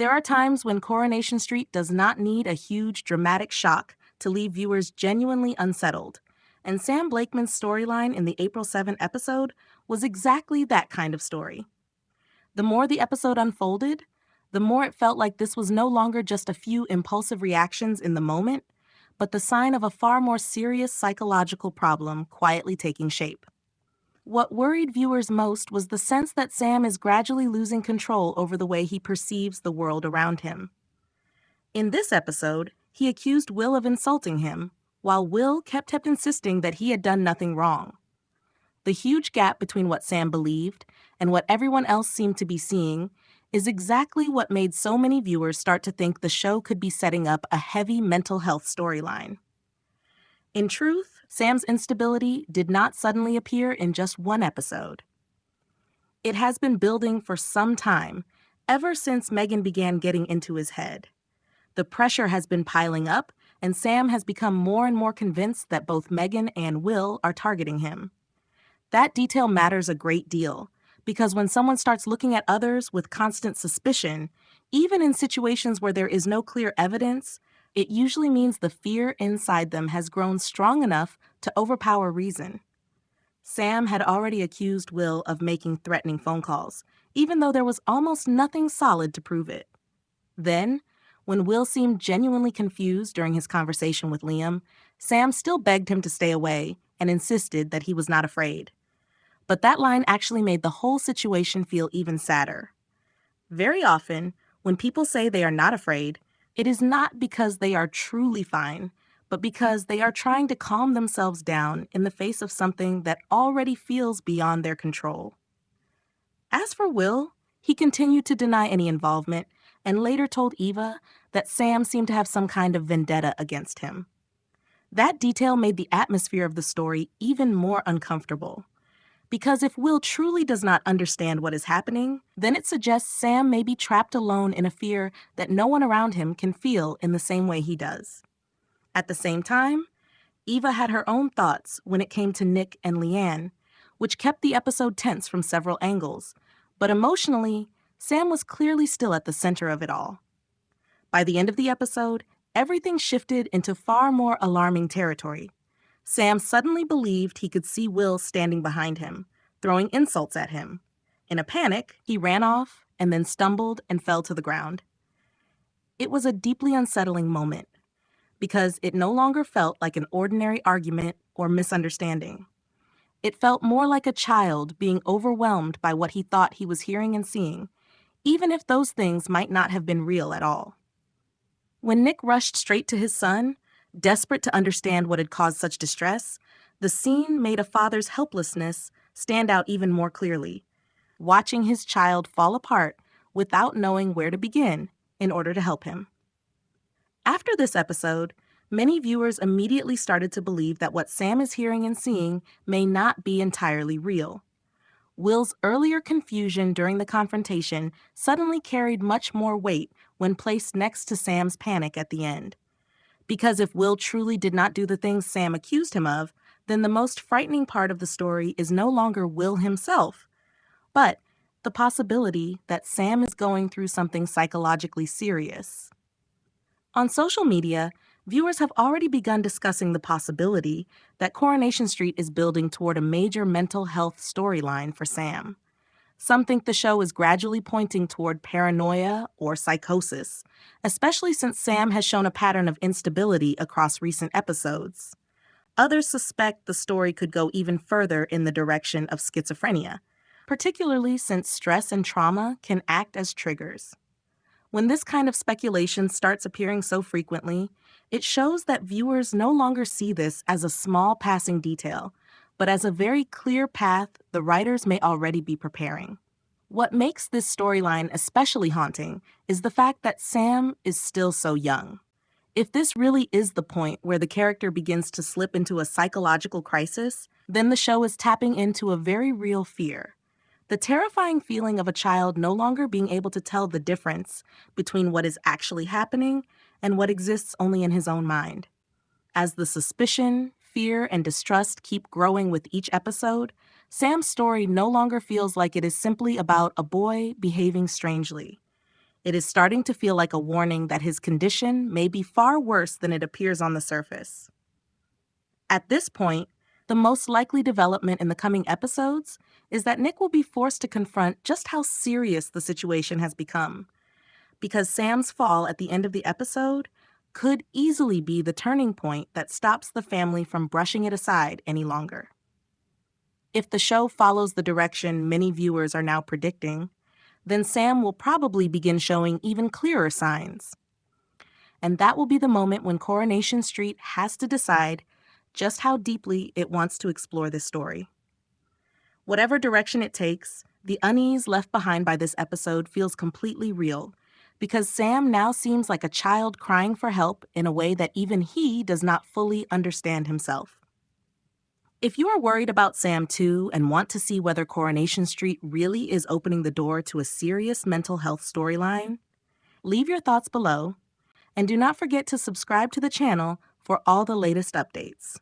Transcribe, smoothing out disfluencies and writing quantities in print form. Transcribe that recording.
There are times when Coronation Street does not need a huge, dramatic shock to leave viewers genuinely unsettled, and Sam Blakeman's storyline in the April 7 episode was exactly that kind of story. The more the episode unfolded, the more it felt like this was no longer just a few impulsive reactions in the moment, but the sign of a far more serious psychological problem quietly taking shape. What worried viewers most was the sense that Sam is gradually losing control over the way he perceives the world around him. In this episode, he accused Will of insulting him, while Will kept insisting that he had done nothing wrong. The huge gap between what Sam believed and what everyone else seemed to be seeing is exactly what made so many viewers start to think the show could be setting up a heavy mental health storyline. In truth, Sam's instability did not suddenly appear in just one episode. It has been building for some time, ever since Megan began getting into his head. The pressure has been piling up, and Sam has become more and more convinced that both Megan and Will are targeting him. That detail matters a great deal, because when someone starts looking at others with constant suspicion, even in situations where there is no clear evidence, it usually means the fear inside them has grown strong enough to overpower reason. Sam had already accused Will of making threatening phone calls, even though there was almost nothing solid to prove it. Then, when Will seemed genuinely confused during his conversation with Liam, Sam still begged him to stay away and insisted that he was not afraid. But that line actually made the whole situation feel even sadder. Very often, when people say they are not afraid, it is not because they are truly fine, but because they are trying to calm themselves down in the face of something that already feels beyond their control. As for Will, he continued to deny any involvement and later told Eva that Sam seemed to have some kind of vendetta against him. That detail made the atmosphere of the story even more uncomfortable. Because if Will truly does not understand what is happening, then it suggests Sam may be trapped alone in a fear that no one around him can feel in the same way he does. At the same time, Eva had her own thoughts when it came to Nick and Leanne, which kept the episode tense from several angles, but emotionally, Sam was clearly still at the center of it all. By the end of the episode, everything shifted into far more alarming territory. Sam suddenly believed he could see Will standing behind him, throwing insults at him. In a panic, he ran off and then stumbled and fell to the ground. It was a deeply unsettling moment, because it no longer felt like an ordinary argument or misunderstanding. It felt more like a child being overwhelmed by what he thought he was hearing and seeing, even if those things might not have been real at all. When Nick rushed straight to his son, desperate to understand what had caused such distress, the scene made a father's helplessness stand out even more clearly, watching his child fall apart without knowing where to begin in order to help him. After this episode, many viewers immediately started to believe that what Sam is hearing and seeing may not be entirely real. Will's earlier confusion during the confrontation suddenly carried much more weight when placed next to Sam's panic at the end. Because if Will truly did not do the things Sam accused him of, then the most frightening part of the story is no longer Will himself, but the possibility that Sam is going through something psychologically serious. On social media, viewers have already begun discussing the possibility that Coronation Street is building toward a major mental health storyline for Sam. Some think the show is gradually pointing toward paranoia or psychosis, especially since Sam has shown a pattern of instability across recent episodes. Others suspect the story could go even further in the direction of schizophrenia, particularly since stress and trauma can act as triggers. When this kind of speculation starts appearing so frequently, it shows that viewers no longer see this as a small passing detail, but as a very clear path the writers may already be preparing. What makes this storyline especially haunting is the fact that Sam is still so young. If this really is the point where the character begins to slip into a psychological crisis, then the show is tapping into a very real fear. The terrifying feeling of a child no longer being able to tell the difference between what is actually happening and what exists only in his own mind. As the suspicion, fear, and distrust keep growing with each episode, Sam's story no longer feels like it is simply about a boy behaving strangely. It is starting to feel like a warning that his condition may be far worse than it appears on the surface. At this point, the most likely development in the coming episodes is that Nick will be forced to confront just how serious the situation has become, because Sam's fall at the end of the episode could easily be the turning point that stops the family from brushing it aside any longer. If the show follows the direction many viewers are now predicting, then Sam will probably begin showing even clearer signs. And that will be the moment when Coronation Street has to decide just how deeply it wants to explore this story. Whatever direction it takes, the unease left behind by this episode feels completely real, because Sam now seems like a child crying for help in a way that even he does not fully understand himself. If you are worried about Sam too and want to see whether Coronation Street really is opening the door to a serious mental health storyline, leave your thoughts below, and do not forget to subscribe to the channel for all the latest updates.